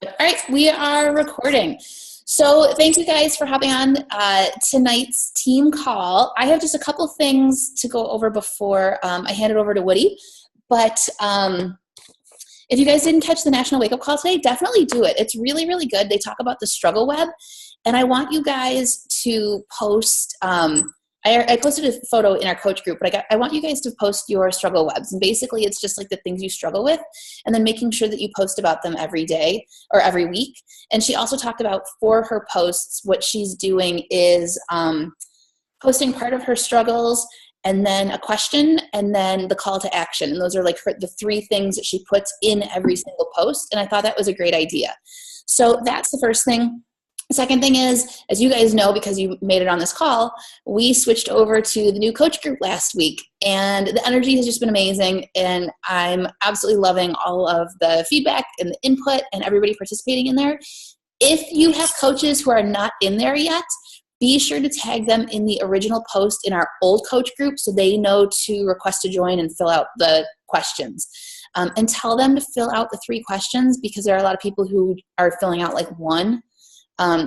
All right, we are recording. So thank you guys for hopping on tonight's team call. I have just a couple things to go over before I hand it over to Woody. But if you guys didn't catch the National Wake Up Call today, definitely do it. It's really, really good. They talk about the struggle web. And I want you guys to post, I posted a photo in our coach group, but I want you guys to post your struggle webs. And basically it's just like the things you struggle with and then making sure that you post about them every day or every week. And she also talked about for her posts, what she's doing is posting part of her struggles and then a question and then the call to action. And those are like the three things that she puts in every single post. And I thought that was a great idea. So that's the first thing. The second thing is, as you guys know, because you made it on this call, we switched over to the new coach group last week, and the energy has just been amazing, and I'm absolutely loving all of the feedback and the input and everybody participating in there. If you have coaches who are not in there yet, be sure to tag them in the original post in our old coach group so they know to request to join and fill out the questions. And tell them to fill out the 3 questions because there are a lot of people who are filling out like one.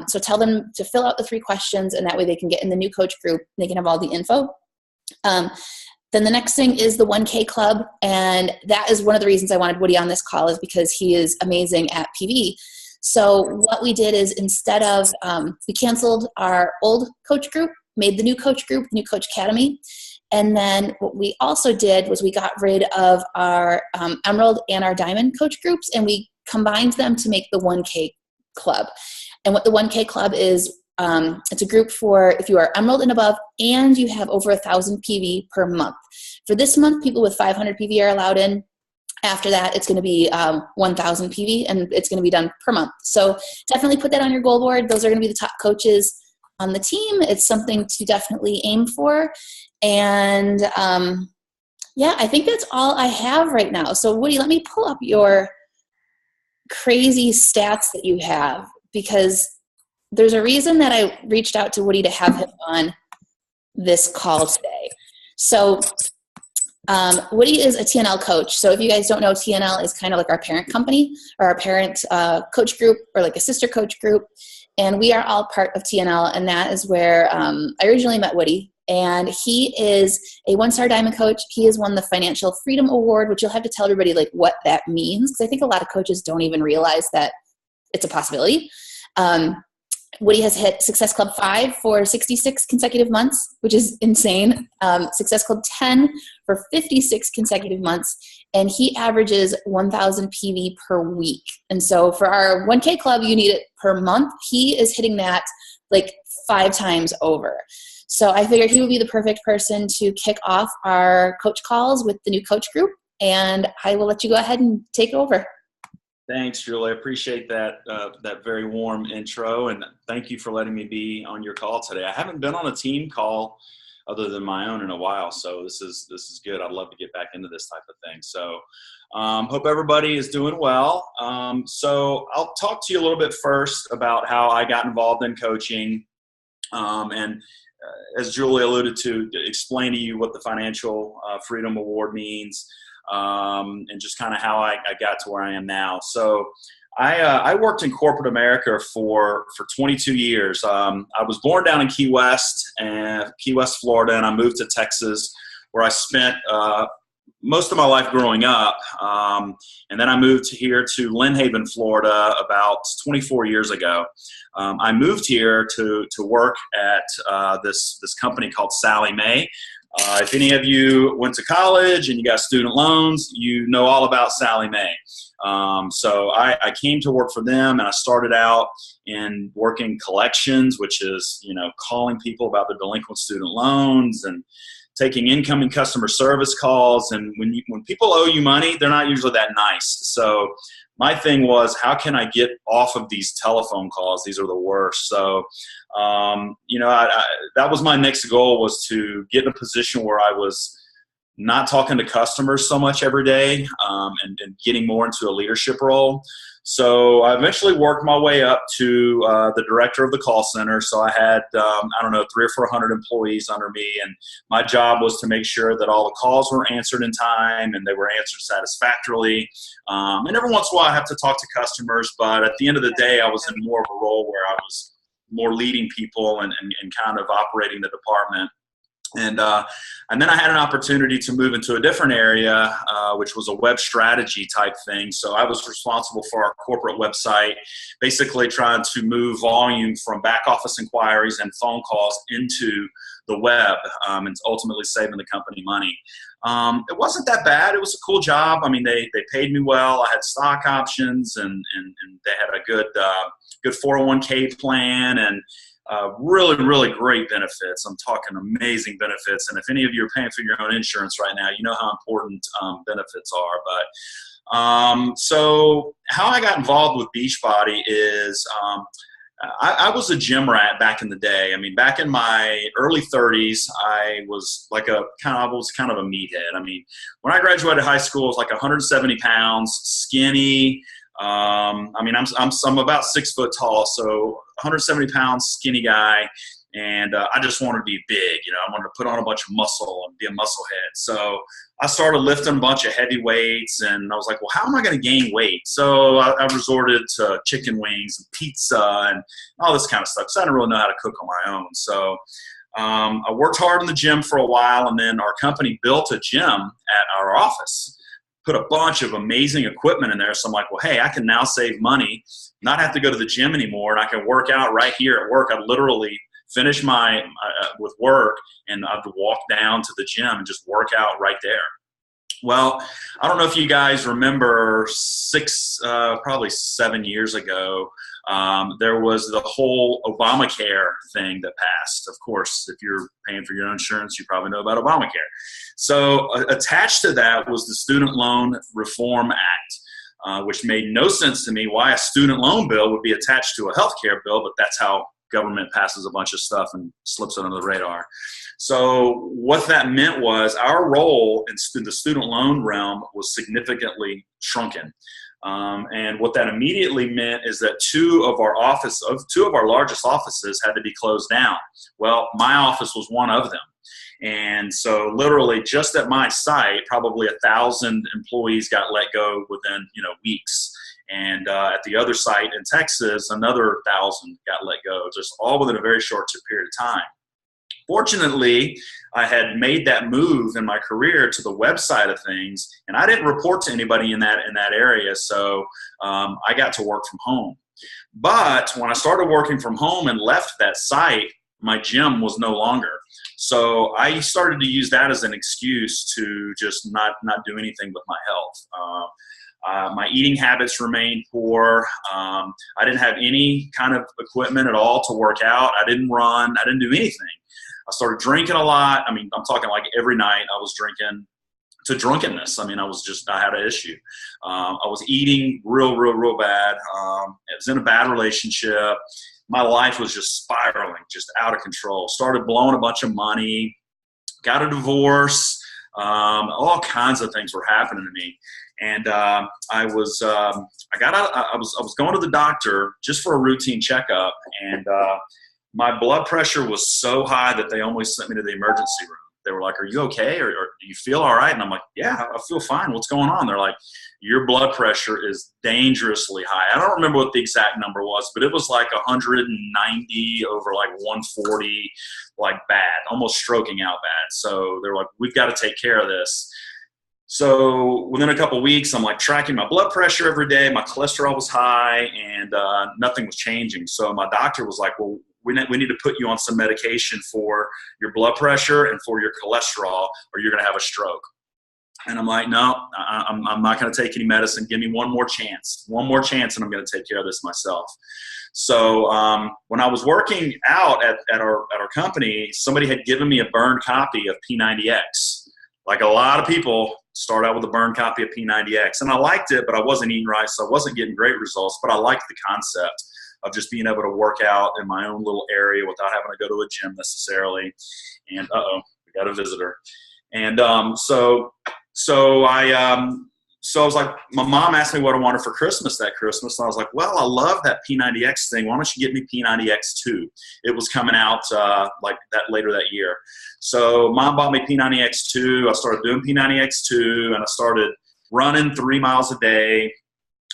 So tell them to fill out the 3 questions, and that way they can get in the new coach group. They can have all the info. Then the next thing is the 1K Club, and that is one of the reasons I wanted Woody on this call is because he is amazing at PV. So what we did is instead of, we canceled our old coach group, made the new coach group, New Coach Academy. And then what we also did was we got rid of our Emerald and our Diamond coach groups, and we combined them to make the 1K Club. And what the 1K Club is, it's a group for if you are Emerald and above and you have over 1,000 PV per month. For this month, people with 500 PV are allowed in. After that, it's going to be 1,000 PV, and it's going to be done per month. So definitely put that on your goal board. Those are going to be the top coaches on the team. It's something to definitely aim for. And yeah, I think that's all I have right now. So Woody, let me pull up your crazy stats that you have, because there's a reason that I reached out to Woody to have him on this call today. So Woody is a TNL coach. So if you guys don't know, TNL is kind of like our parent company or our parent coach group or like a sister coach group. And we are all part of TNL. And that is where I originally met Woody. And he is a 1-star diamond coach. He has won the Financial Freedom Award, which you'll have to tell everybody like what that means. Because I think a lot of coaches don't even realize that it's a possibility. Woody has hit Success Club 5 for 66 consecutive months, which is insane. Success Club 10 for 56 consecutive months. And he averages 1,000 PV per week. And so for our 1K Club, you need it per month. He is hitting that like 5 times over. So I figured he would be the perfect person to kick off our coach calls with the new coach group. And I will let you go ahead and take over. Thanks, Julie. I appreciate that that very warm intro, and thank you for letting me be on your call today. I haven't been on a team call other than my own in a while, so this is good. I'd love to get back into this type of thing. So hope everybody is doing well. So I'll talk to you a little bit first about how I got involved in coaching, and as Julie alluded to explain to you what the Financial Freedom Award means. And just kind of how I got to where I am now. So I worked in corporate America for 22 years. I was born down in Key West, Florida, and I moved to Texas, where I spent most of my life growing up. And then I moved here to Lynn Haven, Florida, about 24 years ago. I moved here to work at this company called Sallie Mae. If any of you went to college and you got student loans, you know all about Sallie Mae. So I came to work for them, and I started out in working collections, which is, calling people about their delinquent student loans and taking incoming customer service calls. And when people owe you money, they're not usually that nice. So my thing was, how can I get off of these telephone calls? These are the worst. So, that was my next goal, was to get in a position where I was not talking to customers so much every day, and getting more into a leadership role. So I eventually worked my way up to the director of the call center. So I had, 300 or 400 employees under me, and my job was to make sure that all the calls were answered in time and they were answered satisfactorily. And every once in a while I have to talk to customers, but at the end of the day, I was in more of a role where I was more leading people and kind of operating the department. And then I had an opportunity to move into a different area, which was a web strategy type thing. So I was responsible for our corporate website, basically trying to move volume from back office inquiries and phone calls into the web, and ultimately saving the company money. It wasn't that bad. It was a cool job. I mean, they paid me well. I had stock options, and they had a good 401k plan, and really, really great benefits. I'm talking amazing benefits. And if any of you are paying for your own insurance right now, you know how important benefits are. But so how I got involved with Beachbody is I was a gym rat back in the day. I mean, back in my early 30s, I was kind of a meathead. I mean, when I graduated high school, I was like 170 pounds, skinny. I'm about 6 foot tall, so 170 pounds, skinny guy, and I just wanted to be big. I wanted to put on a bunch of muscle and be a musclehead. So I started lifting a bunch of heavy weights, and I was like, well, how am I going to gain weight? So I resorted to chicken wings and pizza and all this kind of stuff, because I didn't really know how to cook on my own. So I worked hard in the gym for a while, and then our company built a gym at our office. Put a bunch of amazing equipment in there. So I'm like, well, hey, I can now save money, not have to go to the gym anymore, and I can work out right here at work. I literally finish my with work, and I'd walk down to the gym and just work out right there. Well, I don't know if you guys remember probably 7 years ago, there was the whole Obamacare thing that passed. Of course, if you're paying for your own insurance, you probably know about Obamacare. So attached to that was the Student Loan Reform Act, which made no sense to me why a student loan bill would be attached to a healthcare bill, but that's how government passes a bunch of stuff and slips it under the radar. So what that meant was our role in the student loan realm was significantly shrunken. And what that immediately meant is that two of our largest offices had to be closed down. Well, my office was one of them. And so literally just at my site, probably 1,000 employees got let go within, weeks. And at the other site in Texas, another 1,000 got let go, just all within a very short period of time. Fortunately, I had made that move in my career to the website of things, and I didn't report to anybody in that area, so I got to work from home. But when I started working from home and left that site, my gym was no longer. So I started to use that as an excuse to just not do anything with my health. My eating habits remained poor. I didn't have any kind of equipment at all to work out. I didn't run. I didn't do anything. I started drinking a lot. I mean, I'm talking like every night I was drinking to drunkenness. I mean, I had an issue. I was eating real bad. I was in a bad relationship. My life was just spiraling, just out of control. Started blowing a bunch of money, got a divorce. All kinds of things were happening to me. And I was going to the doctor just for a routine checkup, and my blood pressure was so high that they almost sent me to the emergency room. They were like, "Are you okay? Or do you feel all right?" And I'm like, "Yeah, I feel fine. What's going on?" They're like, "Your blood pressure is dangerously high." I don't remember what the exact number was, but it was like 190 over like 140, like bad, almost stroking out bad. So they're like, "We've got to take care of this." So within a couple of weeks, I'm like tracking my blood pressure every day. My cholesterol was high, and nothing was changing. So my doctor was like, "Well, we need to put you on some medication for your blood pressure and for your cholesterol, or you're going to have a stroke." And I'm like, "No, I'm not going to take any medicine. Give me one more chance, and I'm going to take care of this myself." So when I was working out at our company, somebody had given me a burned copy of P90X. Like a lot of people start out with a burned copy of P90X, and I liked it, but I wasn't eating right, so I wasn't getting great results. But I liked the concept of just being able to work out in my own little area without having to go to a gym necessarily. And we got a visitor. And so I was like, my mom asked me what I wanted for Christmas that Christmas. And I was like, well, I love that P90X thing. Why don't you get me P90X2? It was coming out like that later that year. So mom bought me P90X2. I started doing P90X2, and I started running 3 miles a day.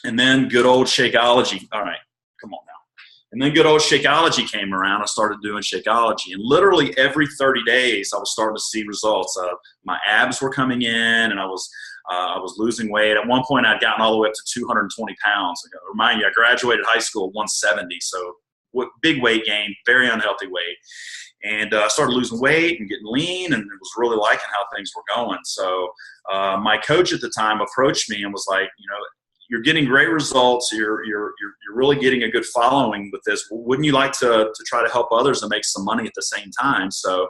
And then good old Shakeology. All right, come on now. And then good old Shakeology came around. I started doing Shakeology. And literally every 30 days, I was starting to see results. My abs were coming in, and I was losing weight. At one point, I'd gotten all the way up to 220 pounds. Remind you, I graduated high school at 170, so big weight gain, very unhealthy weight. And I started losing weight and getting lean, and was really liking how things were going. So my coach at the time approached me and was like, you're getting great results. You're really getting a good following with this. Wouldn't you like to try to help others and make some money at the same time? So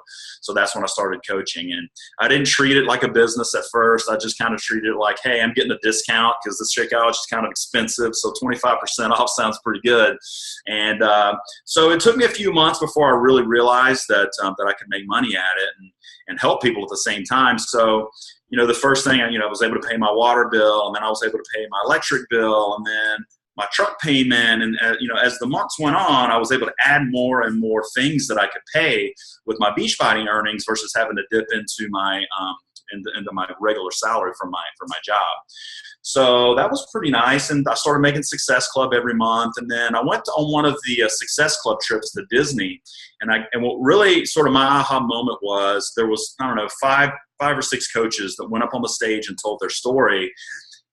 that's when I started coaching, and I didn't treat it like a business at first. I just kind of treated it like, hey, I'm getting a discount because this Shakeology is kind of expensive. So 25% off sounds pretty good. And so it took me a few months before I really realized that I could make money at it and help people at the same time. So the first thing, I was able to pay my water bill, and then I was able to pay my electric bill, and then my truck payment. And, as the months went on, I was able to add more and more things that I could pay with my Beachbody earnings versus having to dip into my into my regular salary from my job. So that was pretty nice. And I started making Success Club every month. And then I went on one of the Success Club trips to Disney. And what really sort of my aha moment was, there was, I don't know, five or six coaches that went up on the stage and told their story.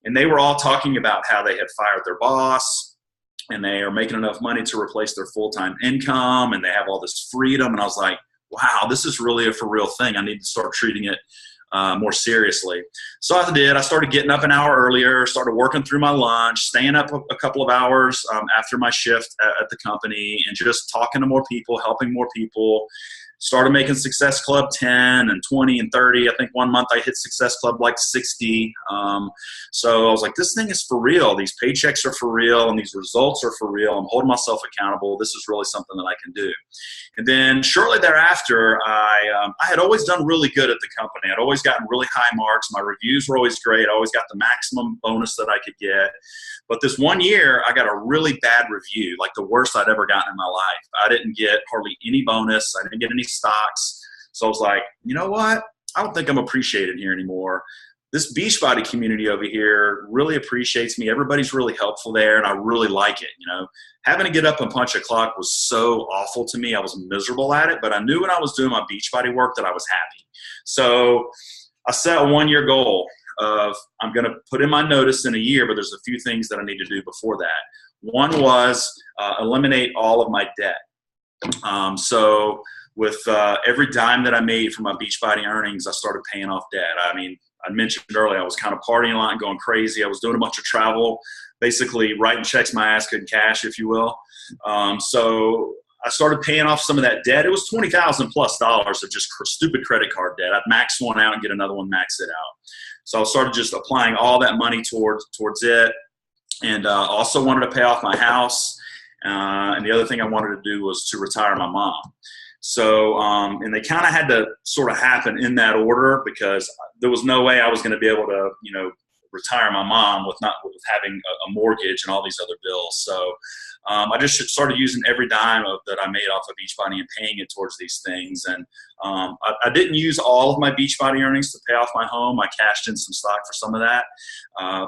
And they were all talking about how they had fired their boss, and they are making enough money to replace their full-time income, and they have all this freedom. And I was like, wow, this is really a for real thing. I need to start treating it more seriously. So I did. I started getting up an hour earlier, started working through my lunch, staying up a couple of hours after my shift at the company, and just talking to more people, helping more people. Started making Success Club 10 and 20 and 30. I think one month I hit Success Club like 60. So I was like, this thing is for real. These paychecks are for real, and these results are for real. I'm holding myself accountable. This is really something that I can do. And then shortly thereafter, I had always done really good at the company. I'd always gotten really high marks. My reviews were always great. I always got the maximum bonus that I could get. But this one year, I got a really bad review, like the worst I'd ever gotten in my life. I didn't get hardly any bonus. I didn't get any stocks. So I was like, you know what? I don't think I'm appreciated here anymore. This Beachbody community over here really appreciates me. Everybody's really helpful there, and I really like it. Having to get up and punch a clock was so awful to me. I was miserable at it, but I knew when I was doing my Beachbody work that I was happy. So I set a 1-year goal of, I'm going to put in my notice in a year, but there's a few things that I need to do before that. One was eliminate all of my debt. So with every dime that I made from my Beachbody earnings, I started paying off debt. I mean, I mentioned earlier, I was kind of partying a lot and going crazy. I was doing a bunch of travel, basically writing checks my ass couldn't cash, if you will. So I started paying off some of that debt. It was $20,000 plus of just stupid credit card debt. I'd max one out and get another one, max it out. So I started just applying all that money towards it, and also wanted to pay off my house. And the other thing I wanted to do was to retire my mom. So, and they kind of had to sort of happen in that order, because there was no way I was going to be able to, retire my mom with having a mortgage and all these other bills. So I just started using every dime that I made off of Beachbody and paying it towards these things. And I didn't use all of my Beachbody earnings to pay off my home. I cashed in some stock for some of that.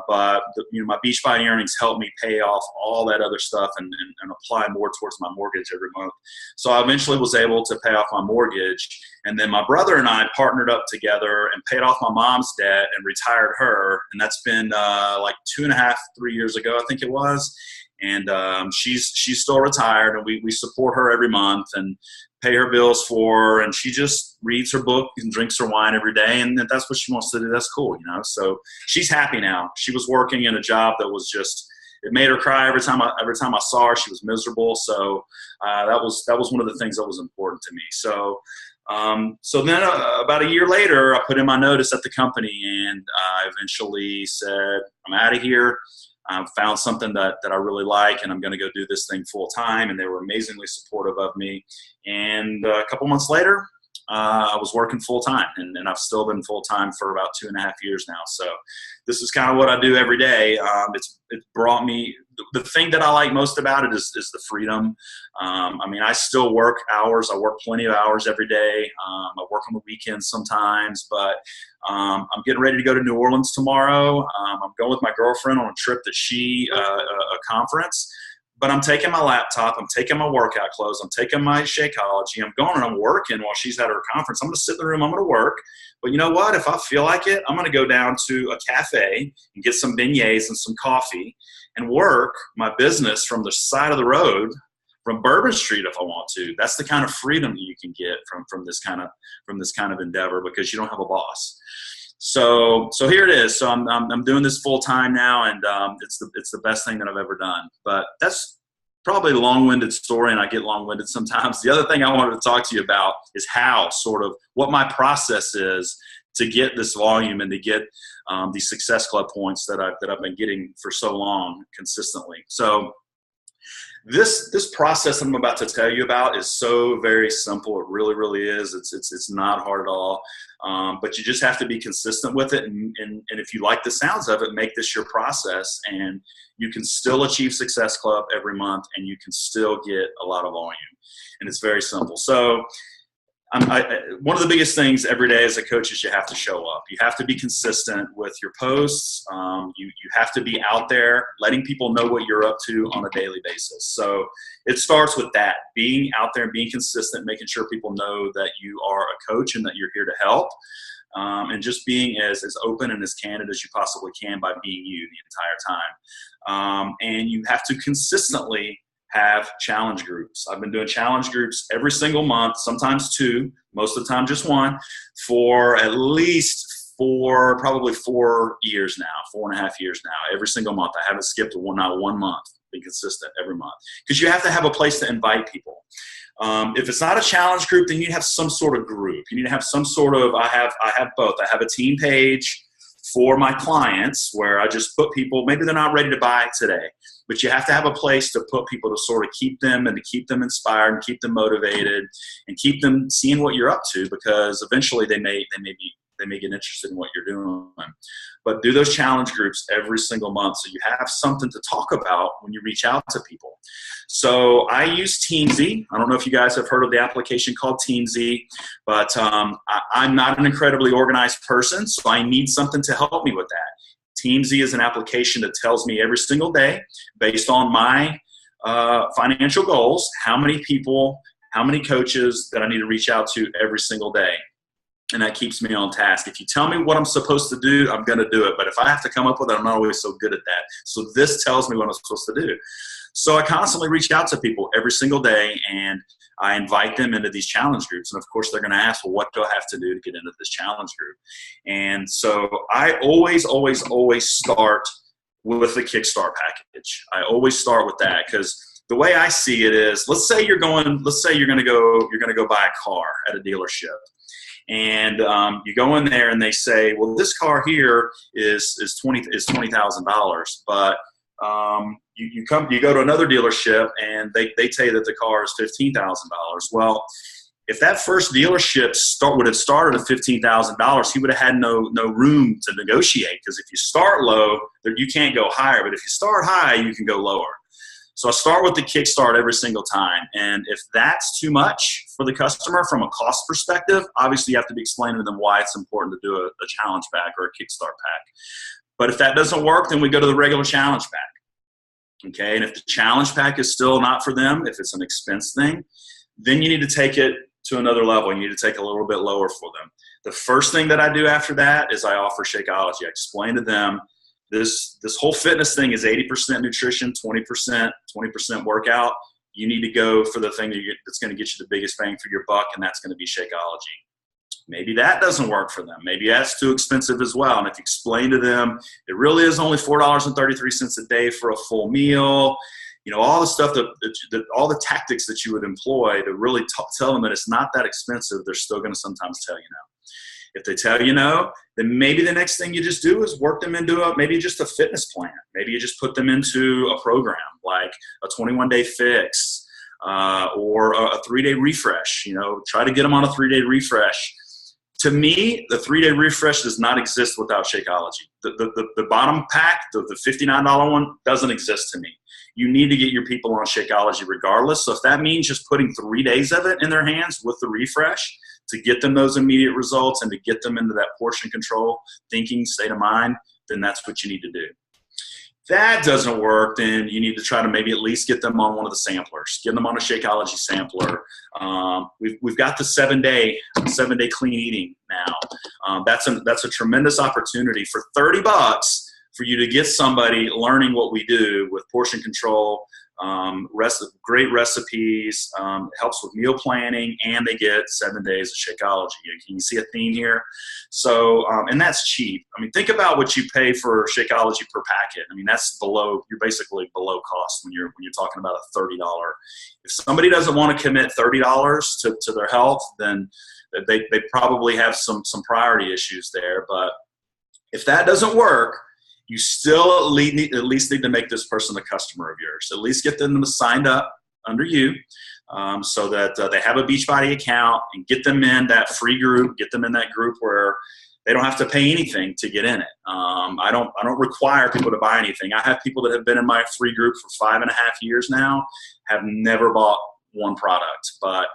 But my Beachbody earnings helped me pay off all that other stuff and apply more towards my mortgage every month. So I eventually was able to pay off my mortgage. And then my brother and I partnered up together and paid off my mom's debt and retired her. And that's been like 2.5, 3 years ago, I think it was. And she's still retired, and we support her every month and pay her bills for her. And she just reads her book and drinks her wine every day. And if that's what she wants to do, that's cool, So she's happy now. She was working in a job that was just, it made her cry every time I saw her. She was miserable. So that was one of the things that was important to me. So then about a year later, I put in my notice at the company, and I eventually said, I'm out of here. I found something that I really like, and I'm going to go do this thing full time. And they were amazingly supportive of me. And a couple months later, I was working full time, and I've still been full time for about 2.5 years now. So this is kind of what I do every day. It's brought me, the thing that I like most about it is the freedom. I mean, I still work hours. I work plenty of hours every day. I work on the weekends sometimes, but I'm getting ready to go to New Orleans tomorrow. I'm going with my girlfriend on a trip that a conference. But I'm taking my laptop, I'm taking my workout clothes, I'm taking my Shakeology, I'm going and I'm working while she's at her conference. I'm going to sit in the room, I'm going to work. But you know what? If I feel like it, I'm going to go down to a cafe and get some beignets and some coffee and work my business from the side of the road, from Bourbon Street if I want to. That's the kind of freedom that you can get from this kind of endeavor, because you don't have a boss. So here it is. So I'm doing this full time now, and it's the best thing that I've ever done. But that's probably a long-winded story, and I get long-winded sometimes. The other thing I wanted to talk to you about is what my process is to get this volume and to get these Success Club points that I've been getting for so long consistently. So this process I'm about to tell you about is so very simple. It really, really is. It's not hard at all. But you just have to be consistent with it. And if you like the sounds of it, make this your process, and you can still achieve Success Club every month, and you can still get a lot of volume. And it's very simple. So one of the biggest things every day as a coach is you have to show up. You have to be consistent with your posts. You have to be out there letting people know what you're up to on a daily basis. So it starts with that, being out there and being consistent, making sure people know that you are a coach and that you're here to help, and just being as open and as candid as you possibly can by being you the entire time. And you have to consistently have challenge groups. I've been doing challenge groups every single month, sometimes 2, most of the time just 1, for at least probably 4 years now, 4.5 years now, every single month. I haven't skipped not one month, been consistent every month, because you have to have a place to invite people. If it's not a challenge group, then you have some sort of group. You need to have some sort of, I have both. I have a team page for my clients where I just put people, maybe they're not ready to buy today, but you have to have a place to put people to sort of keep them and to keep them inspired and keep them motivated and keep them seeing what you're up to, because eventually they may get interested in what you're doing. But do those challenge groups every single month so you have something to talk about when you reach out to people. So I use Teamzy. I don't know if you guys have heard of the application called Teamzy, but I'm not an incredibly organized person, so I need something to help me with that. Teamzy is an application that tells me every single day, based on my financial goals, how many people, how many coaches that I need to reach out to every single day. And that keeps me on task. If you tell me what I'm supposed to do, I'm going to do it. But if I have to come up with it, I'm not always so good at that. So this tells me what I'm supposed to do. So I constantly reach out to people every single day, and I invite them into these challenge groups. And of course, they're going to ask, well, what do I have to do to get into this challenge group? And so I always start with the Kickstart package. I always start with that, because the way I see it is, let's say you're going to go buy a car at a dealership. And you go in there and they say, well, this car here is $20,000, but you go to another dealership and they tell you that the car is $15,000. Well, if that first dealership would have started at $15,000, he would have had no room to negotiate, because if you start low, you can't go higher. But if you start high, you can go lower. So I start with the Kickstart every single time. And if that's too much for the customer from a cost perspective, obviously you have to be explaining to them why it's important to do a challenge pack or a Kickstart pack. But if that doesn't work, then we go to the regular challenge pack. Okay, and if the challenge pack is still not for them, if it's an expense thing, then you need to take it to another level. You need to take a little bit lower for them. The first thing that I do after that is I offer Shakeology. I explain to them, this whole fitness thing is 80% nutrition, 20% workout. You need to go for the thing that's going to get you the biggest bang for your buck, and that's going to be Shakeology. Maybe that doesn't work for them. Maybe that's too expensive as well. And if you explain to them, it really is only $4.33 a day for a full meal, all the stuff all the tactics that you would employ to really tell them that it's not that expensive, they're still going to sometimes tell you no. If they tell you no, then maybe the next thing you just do is work them into maybe just a fitness plan. Maybe you just put them into a program like a 21-day fix, or a 3-day refresh. Try to get them on a 3-day refresh. To me, the 3-day refresh does not exist without Shakeology. The bottom pack, the $59 one, doesn't exist to me. You need to get your people on Shakeology regardless. So if that means just putting 3 days of it in their hands with the refresh to get them those immediate results and to get them into that portion control thinking state of mind, then that's what you need to do. If that doesn't work, then you need to try to maybe at least get them on one of the samplers. Get them on a Shakeology sampler. We've got the 7-day clean eating now. That's a tremendous opportunity for $30 for you to get somebody learning what we do with portion control, great recipes, helps with meal planning, and they get 7 days of Shakeology. Can you see a theme here? So, and that's cheap. I mean, think about what you pay for Shakeology per packet. I mean, you're basically below cost when you're talking about a $30. If somebody doesn't want to commit $30 to their health, then they probably have some priority issues there. But if that doesn't work, you still at least need to make this person a customer of yours. At least get them signed up under you so that they have a Beachbody account, and get them in that free group, get them in that group where they don't have to pay anything to get in it. I don't require people to buy anything. I have people that have been in my free group for 5.5 years now, have never bought one product, but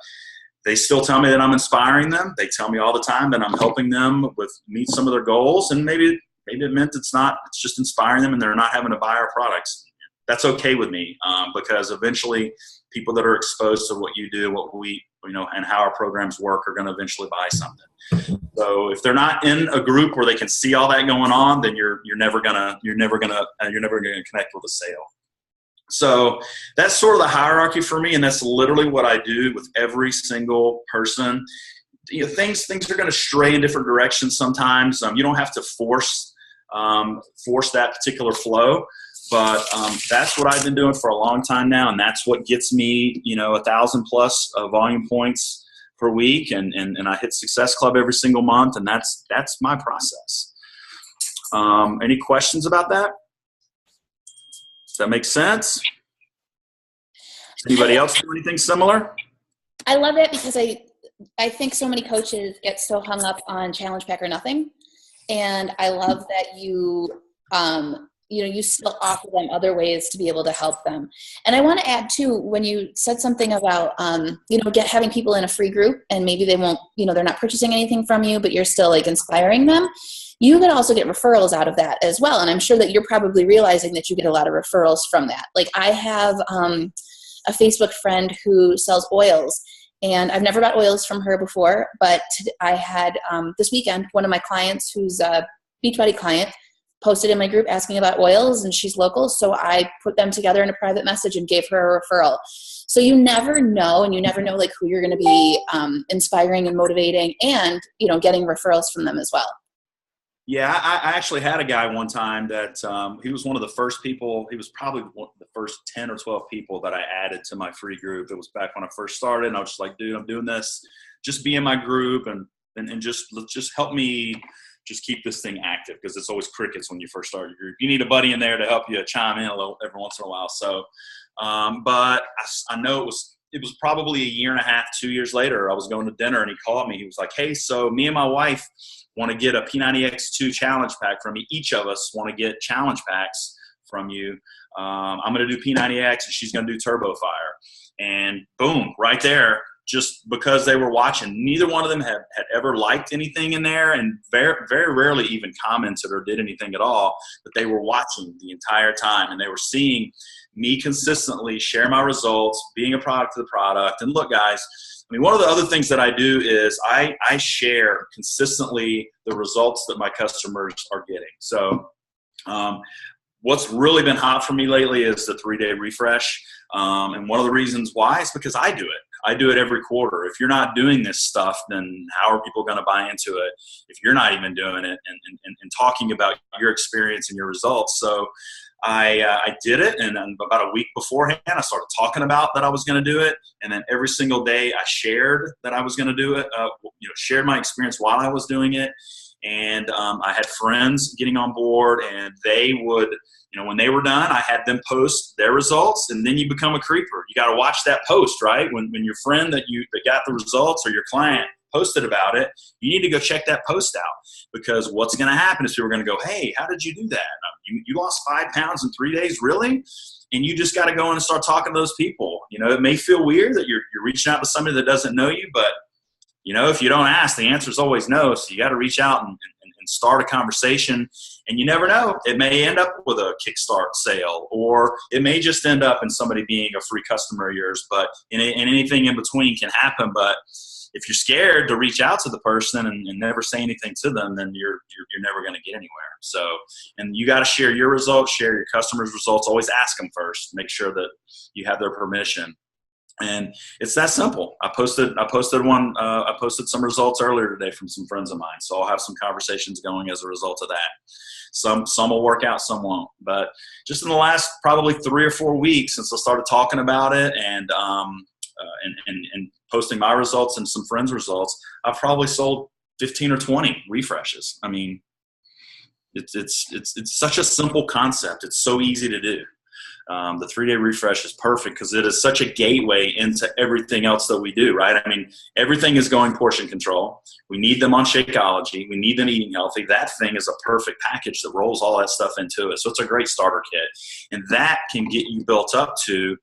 they still tell me that I'm inspiring them. They tell me all the time that I'm helping them meet some of their goals, and maybe it meant it's just inspiring them and they're not having to buy our products. That's okay with me because eventually people that are exposed to what you do, what we, and how our programs work are going to eventually buy something. So if they're not in a group where they can see all that going on, then you're never gonna connect with a sale. So that's sort of the hierarchy for me, and that's literally what I do with every single person. Things are going to stray in different directions sometimes. You don't have to force that particular flow, but that's what I've been doing for a long time now, and that's what gets me 1,000 plus volume points per week, and I hit Success Club every single month, and that's my process. Any questions about that? Does that make sense? Anybody else do anything similar? I love it because I think so many coaches get so hung up on challenge pack or nothing. And I love that you still offer them other ways to be able to help them. And I want to add too, when you said something about, having people in a free group and maybe they won't, they're not purchasing anything from you, but you're still inspiring them. You could also get referrals out of that as well. And I'm sure that you're probably realizing that you get a lot of referrals from that. I have a Facebook friend who sells oils. And I've never bought oils from her before, but I had this weekend, one of my clients who's a Beachbody client posted in my group asking about oils, and she's local. So I put them together in a private message and gave her a referral. So you never know, and you never know who you're going to be inspiring and motivating and, getting referrals from them as well. Yeah, I actually had a guy one time that he was one of the first people. He was probably one of the first 10 or 12 people that I added to my free group. It was back when I first started, and I was just like, dude, I'm doing this. Just be in my group and just help me just keep this thing active, because it's always crickets when you first start your group. You need a buddy in there to help you chime in a little every once in a while. So, but I know it was probably 1.5 years, 2 years later, I was going to dinner and he called me. He was like, hey, so me and my wife want to get a P90X2 challenge pack from you. Each of us want to get challenge packs from you. I'm going to do P90X and she's going to do Turbo Fire. And boom, right there, just because they were watching. Neither one of them had ever liked anything in there, and very, very rarely even commented or did anything at all, but they were watching the entire time, and they were seeing me consistently share my results, being a product of the product. And look, guys, I mean, one of the other things that I do is I share consistently the results that my customers are getting. So what's really been hot for me lately is the 3-day refresh. And one of the reasons why is because I do it. I do it every quarter. If you're not doing this stuff, then how are people going to buy into it if you're not even doing it and talking about your experience and your results? So I did it, and about a week beforehand, I started talking about that I was going to do it, and then every single day I shared that I was going to do it, shared my experience while I was doing it, And I had friends getting on board, and they would, when they were done, I had them post their results, and then you become a creeper. You got to watch that post, right? When your friend that got the results, or your client posted about it, you need to go check that post out, because what's going to happen is people are going to go, hey, how did you do that? You lost 5 pounds in 3 days, really? And you just got to go in and start talking to those people. It may feel weird that you're reaching out to somebody that doesn't know you, but if you don't ask, the answer is always no. So you got to reach out and start a conversation. And you never know, it may end up with a Kickstart sale, or it may just end up in somebody being a free customer of yours. But and anything in between can happen. But if you're scared to reach out to the person and never say anything to them, then you're never going to get anywhere. So, and you got to share your results, share your customers' results. Always ask them first. Make sure that you have their permission. And it's that simple. I posted some results earlier today from some friends of mine. So I'll have some conversations going as a result of that. Some will work out, some won't. But just in the last probably 3 or 4 weeks since I started talking about it and posting my results and some friends' results, I've probably sold 15 or 20 refreshes. I mean, it's such a simple concept. It's so easy to do. The 3-day refresh is perfect because it is such a gateway into everything else that we do, right? I mean, everything is going portion control. We need them on Shakeology. We need them eating healthy. That thing is a perfect package that rolls all that stuff into it. So it's a great starter kit. And that can get you built up to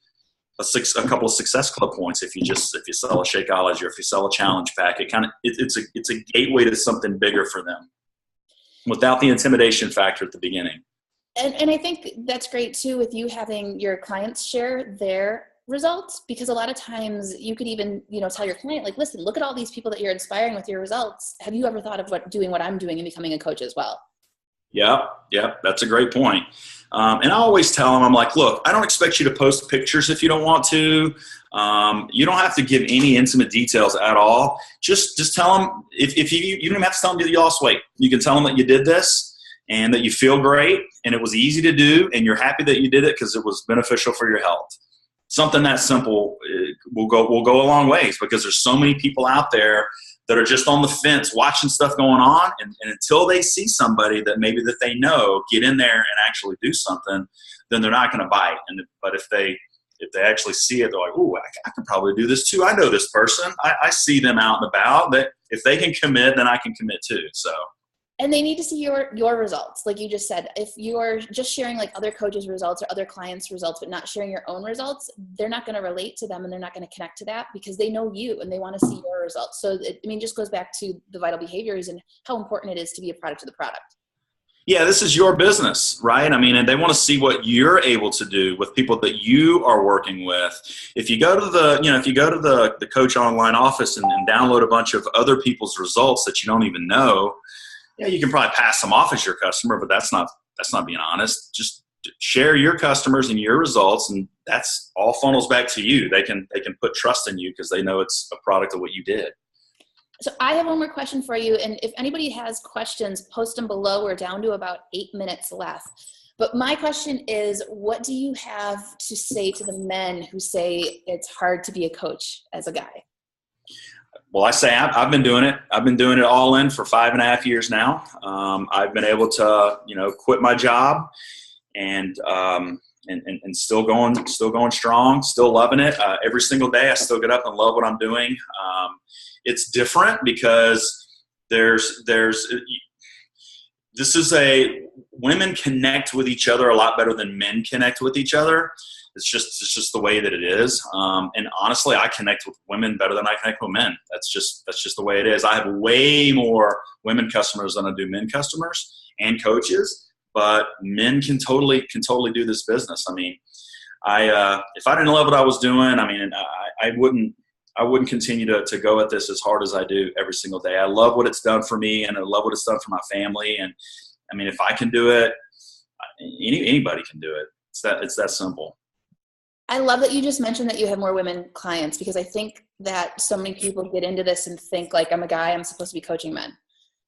a couple of Success Club points if you sell a Shakeology or if you sell a challenge pack. It's a gateway to something bigger for them without the intimidation factor at the beginning. And I think that's great too, with you having your clients share their results, because a lot of times you could even, tell your client, like, listen, look at all these people that you're inspiring with your results. Have you ever thought of doing what I'm doing and becoming a coach as well? Yeah, that's a great point. And I always tell them, I'm like, look, I don't expect you to post pictures if you don't want to. You don't have to give any intimate details at all. Just tell them, if you don't even have to tell them that you lost weight. You can tell them that you did this and that you feel great and it was easy to do and you're happy that you did it because it was beneficial for your health. Something that simple will go a long ways, because there's so many people out there that are just on the fence watching stuff going on, and until they see somebody that maybe that they know get in there and actually do something, then they're not going to bite. But if they actually see it, they're like, "Ooh, I can probably do this too. I know this person. I see them out and about. That if they can commit, then I can commit too." So. And they need to see your results. Like you just said, if you're just sharing like other coaches' results or other clients' results, but not sharing your own results, they're not going to relate to them and they're not going to connect to that because they know you and they want to see your results. So, it just goes back to the vital behaviors and how important it is to be a product of the product. Yeah, this is your business, right? I mean, and they want to see what you're able to do with people that you are working with. If you go to the Coach Online office and download a bunch of other people's results that you don't even know, yeah, you can probably pass them off as your customer, but that's not being honest. Just share your customers and your results, and that's all funnels back to you. They can put trust in you because they know it's a product of what you did. So I have one more question for you, and if anybody has questions, post them below. We're down to about 8 minutes left. But my question is, what do you have to say to the men who say it's hard to be a coach as a guy? Well, I say I've been doing it. I've been doing it all in for 5.5 years now. I've been able to, quit my job and still going strong, still loving it. Every single day, I still get up and love what I'm doing. It's different because women connect with each other a lot better than men connect with each other. It's just the way that it is. And honestly, I connect with women better than I connect with men. That's just the way it is. I have way more women customers than I do men customers and coaches, but men can totally do this business. I mean, if I didn't love what I was doing, I mean, I wouldn't continue to go at this as hard as I do every single day. I love what it's done for me, and I love what it's done for my family. And I mean, if I can do it, anybody can do it. It's that simple. I love that you just mentioned that you have more women clients, because I think that so many people get into this and think like, I'm a guy, I'm supposed to be coaching men,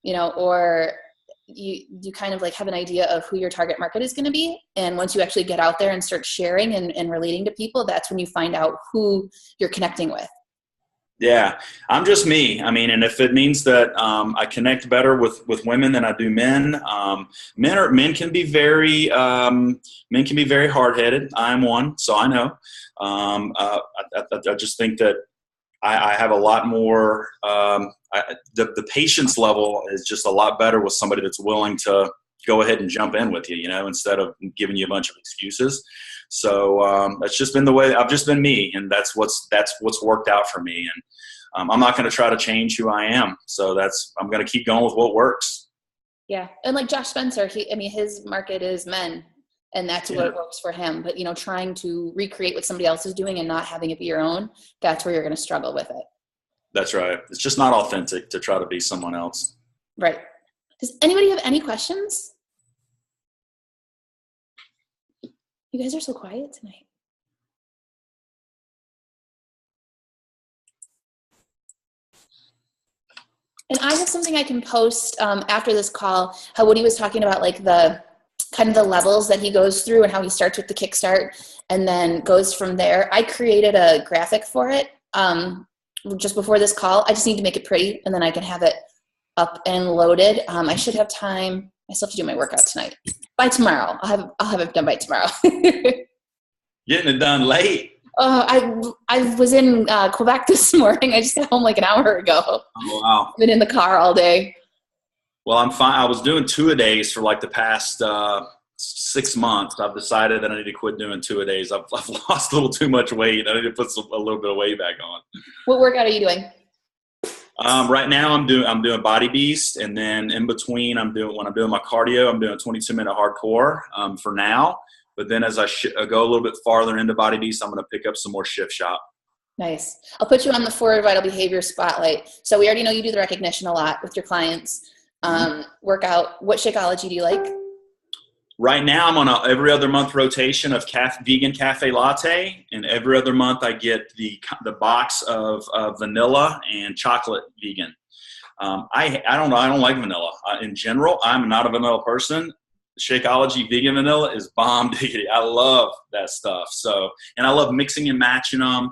or you kind of like have an idea of who your target market is going to be. And once you actually get out there and start sharing and relating to people, that's when you find out who you're connecting with. Yeah, I'm just me. I mean, and if it means that I connect better with women than I do men, men can be men can be very hard headed. I am one, so I know. I just think that I have a lot more. The patience level is just a lot better with somebody that's willing to go ahead and jump in with you, instead of giving you a bunch of excuses. So that's just been the way. I've just been me, and that's what's worked out for me. And I'm not going to try to change who I am. So I'm going to keep going with what works. Yeah, and like Josh Spencer, his market is men, and that's what works for him. But trying to recreate what somebody else is doing and not having it be your own, that's where you're going to struggle with it. That's right. It's just not authentic to try to be someone else. Right. Does anybody have any questions? You guys are so quiet tonight. And I have something I can post after this call, how Woody was talking about like the kind of the levels that he goes through and how he starts with the kickstart and then goes from there. I created a graphic for it just before this call. I just need to make it pretty and then I can have it up and loaded. I should have time. I still have to do my workout tonight. By tomorrow. I'll have it done by tomorrow. Getting it done late. I was in Quebec this morning. I just got home like an hour ago. Oh, wow. Been in the car all day. Well, I'm fine. I was doing 2-a-days for like the past 6 months. I've decided that I need to quit doing 2-a-days. I've lost a little too much weight. I need to put a little bit of weight back on. What workout are you doing? Right now I'm doing Body Beast, and then in between when I'm doing my cardio, I'm doing 22-minute hardcore for now. But then as I go a little bit farther into Body Beast, I'm going to pick up some more Shift Shop. Nice. I'll put you on the Forward Vital Behavior spotlight. So we already know you do the recognition a lot with your clients. Workout. What Shakeology do you like? Right now I'm on a every other month rotation of vegan cafe latte, and every other month I get the box of vanilla and chocolate vegan. I don't know. I don't like vanilla. In general, I'm not a vanilla person. Shakeology vegan vanilla is bomb diggity. I love that stuff. So, and I love mixing and matching them,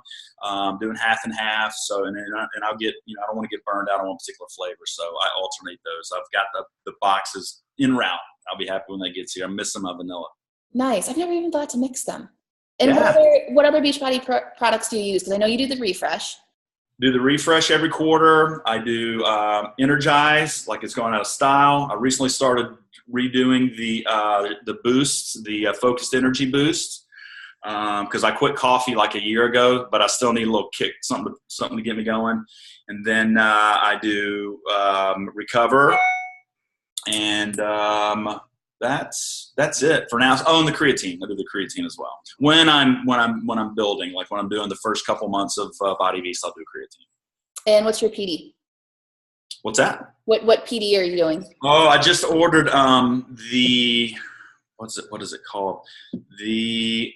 doing half and half. So, and I'll get, I don't want to get burned out on one particular flavor. So I alternate those. I've got the boxes en route. I'll be happy when that gets here. I'm missing my vanilla. Nice. I've never even thought to mix them. And yeah. what other Beachbody products do you use? Because I know you do the refresh. Do the refresh every quarter. I do Energize, like it's going out of style. I recently started redoing the boosts, the focused energy boosts, because I quit coffee like a year ago, but I still need a little kick, something to get me going. And then I do Recover, and that's it for now. Oh, and the creatine. I do the creatine as well. When I'm building, like when I'm doing the first couple months of Body Beast, I'll do creatine. And what's your PD? What's that? What PD are you doing? Oh, I just ordered what is it called? The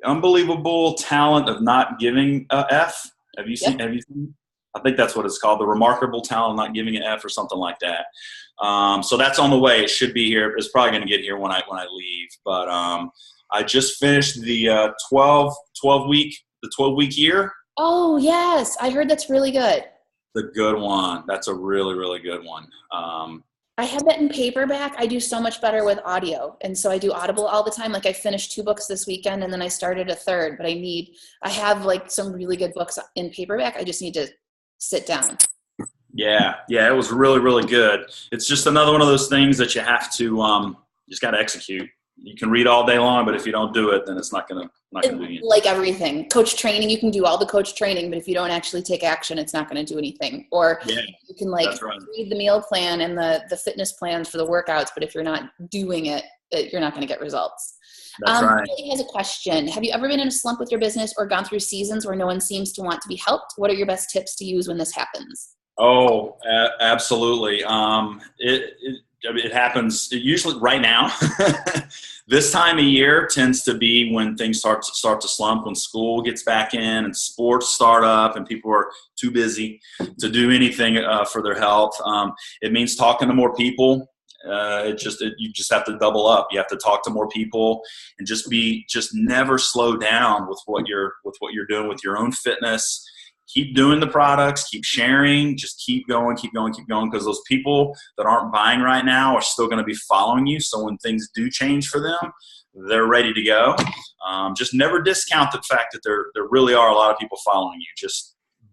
Unbelievable Talent of Not Giving a F. Have you seen? I think that's what it's called. The Remarkable Talent of Not Giving an F or something like that. So that's on the way. It should be here. It's probably going to get here when I leave. But I just finished the 12 week year. Oh yes, I heard that's really good. The good one. That's a really, really good one. I have that in paperback. I do so much better with audio. And so I do Audible all the time. Like I finished 2 books this weekend and then I started a third, but I have like some really good books in paperback. I just need to sit down. Yeah, it was really, really good. It's just another one of those things that you have to, you just got to execute. You can read all day long, but if you don't do it, then it's not gonna do anything. Like everything, coach training, you can do all the coach training, but if you don't actually take action, it's not going to do anything. Or you can read the meal plan and the fitness plans for the workouts, but if you're not doing it, you're not going to get results. That's right. He has a question. Have you ever been in a slump with your business or gone through seasons where no one seems to want to be helped? What are your best tips to use when this happens? Oh, absolutely. It happens usually right now. This time of year tends to be when things start to slump, when school gets back in and sports start up and people are too busy to do anything for their health. It means talking to more people. You just have to double up. You have to talk to more people and just never slow down with what you're doing with your own fitness. keep doing the products, keep sharing, just keep going, because those people that aren't buying right now are still going to be following you. So when things do change for them, they're ready to go. Just never discount the fact that there really are a lot of people following you.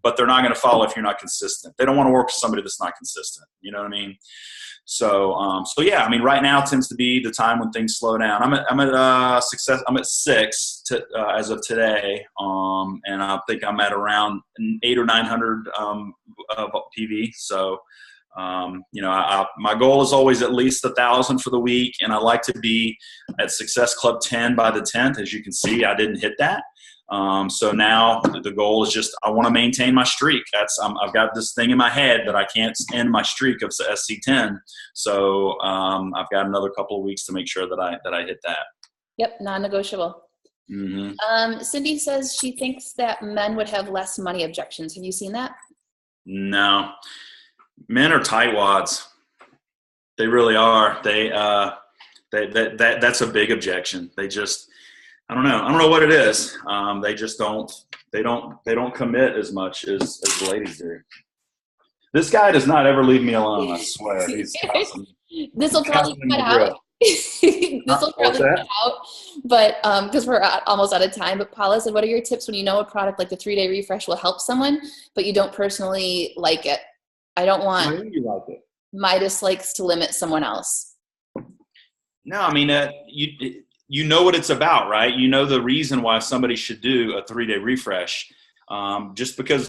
But they're not going to follow if you're not consistent. They don't want to work with somebody that's not consistent. You know what I mean? So yeah, I mean, right now tends to be the time when things slow down. I'm at success. I'm at 6 as of today, and I think I'm at around 800 or 900 PV. So, my goal is always at least 1,000 for the week, and I like to be at Success Club 10 by the 10th. As you can see, I didn't hit that. So now the goal is just, I want to maintain my streak. I've got this thing in my head that I can't end my streak of SC10. So I've got another couple of weeks to make sure that I hit that. Yep, non-negotiable. Mm-hmm. Cindy says she thinks that men would have less money objections. Have you seen that? No, men are tightwads. They really are. That's a big objection. They just, I don't know what it is. They just don't commit as much as the ladies do. This guy does not ever leave me alone, I swear. This will probably cut out. This will probably cut out, but because we're almost out of time. But Paula said, what are your tips when you know a product like the 3-day refresh will help someone, but you don't personally like it? I don't want my dislikes to limit someone else. No, I mean, you know what it's about, right? You know the reason why somebody should do a 3-day refresh. Just because